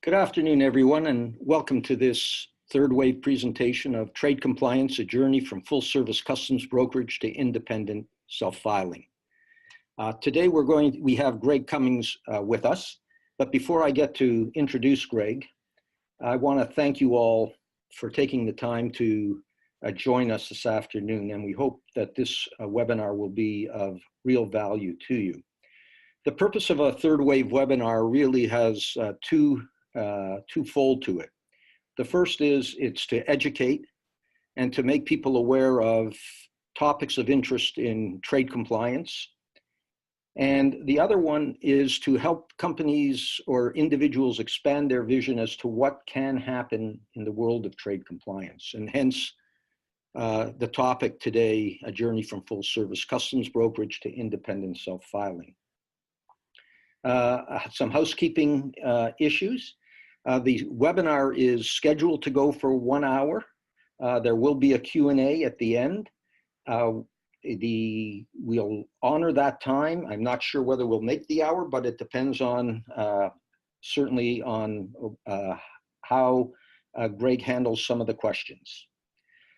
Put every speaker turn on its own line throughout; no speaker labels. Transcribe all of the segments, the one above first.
Good afternoon, everyone, and welcome to this third wave presentation of Trade Compliance, a journey from full service customs brokerage to independent self-filing. Today we have Greg Cummings with us, but before I get to introduce Greg, I want to thank you all for taking the time to join us this afternoon, and we hope that this webinar will be of real value to you. The purpose of a third wave webinar really has twofold to it. The first is it's to educate and to make people aware of topics of interest in trade compliance. And the other one is to help companies or individuals expand their vision as to what can happen in the world of trade compliance. And hence the topic today, a journey from full service customs brokerage to independent self-filing. Some housekeeping issues. The webinar is scheduled to go for 1 hour. There will be a Q&A at the end. We'll honor that time. I'm not sure whether we'll make the hour, but it depends on certainly on how Greg handles some of the questions.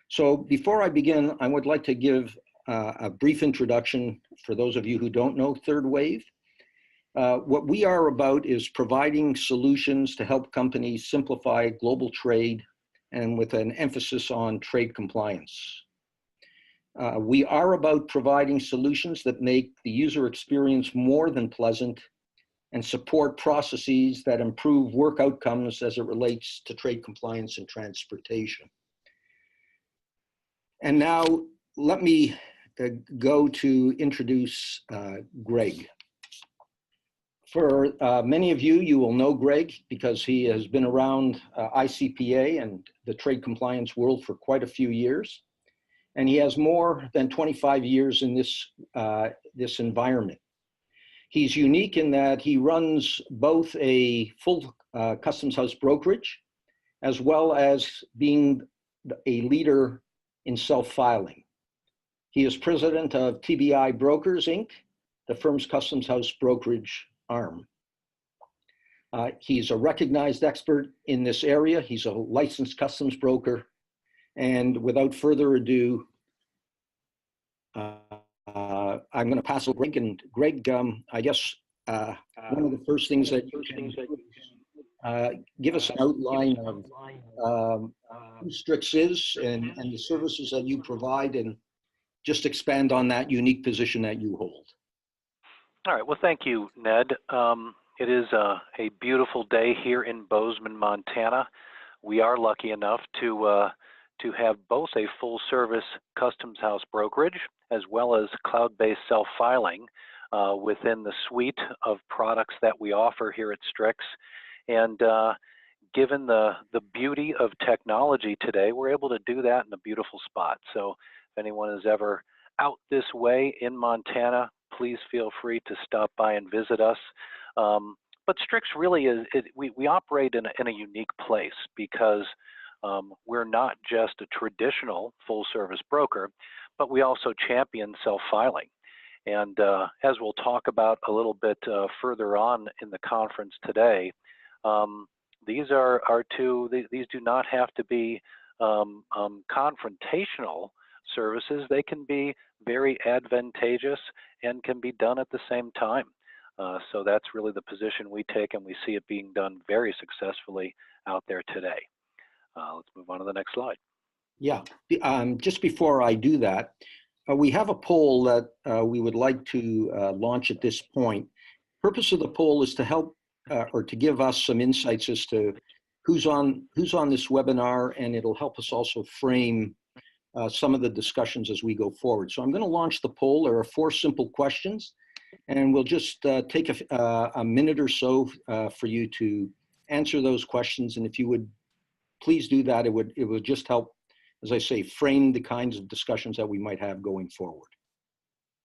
So before I begin, I would like to give a brief introduction for those of you who don't know Third Wave. What we are about is providing solutions to help companies simplify global trade and with an emphasis on trade compliance. We are about providing solutions that make the user experience more than pleasant and support processes that improve work outcomes as it relates to trade compliance and transportation. And now let me go to introduce Greg. For many of you, you will know Greg because he has been around ICPA and the trade compliance world for quite a few years. And he has more than 25 years in this environment. He's unique in that he runs both a full customs house brokerage, as well as being a leader in self-filing. He is president of TBI Brokers, Inc., the firm's customs house brokerage arm. He's a recognized expert in this area. He's a licensed customs broker. And without further ado, I'm going to pass it to Greg. And Greg, I guess one of the first things that you can give us an outline of who Strix is and the services that you provide, and just expand on that unique position that you hold.
All right, well, thank you, Ned. It is a beautiful day here in Bozeman, Montana. We are lucky enough to have both a full-service customs house brokerage as well as cloud-based self-filing within the suite of products that we offer here at Strix. And given the beauty of technology today, we're able to do that in a beautiful spot. So if anyone is ever out this way in Montana, please feel free to stop by and visit us. But Strix really is, we operate in a unique place because we're not just a traditional full service broker, but we also champion self-filing. And as we'll talk about a little bit further on in the conference today, these do not have to be confrontational services. They can be very advantageous and can be done at the same time. So that's really the position we take, and we see it being done very successfully out there today. Let's move on to the next slide.
Yeah, just before I do that, we have a poll that we would like to launch at this point. Purpose of the poll is to help or to give us some insights as to who's on this webinar, and it'll help us also frame some of the discussions as we go forward. So I'm going to launch the poll. There are 4 simple questions, and we'll just take a minute or so for you to answer those questions. And if you would please do that, it would just help, as I say, frame the kinds of discussions that we might have going forward.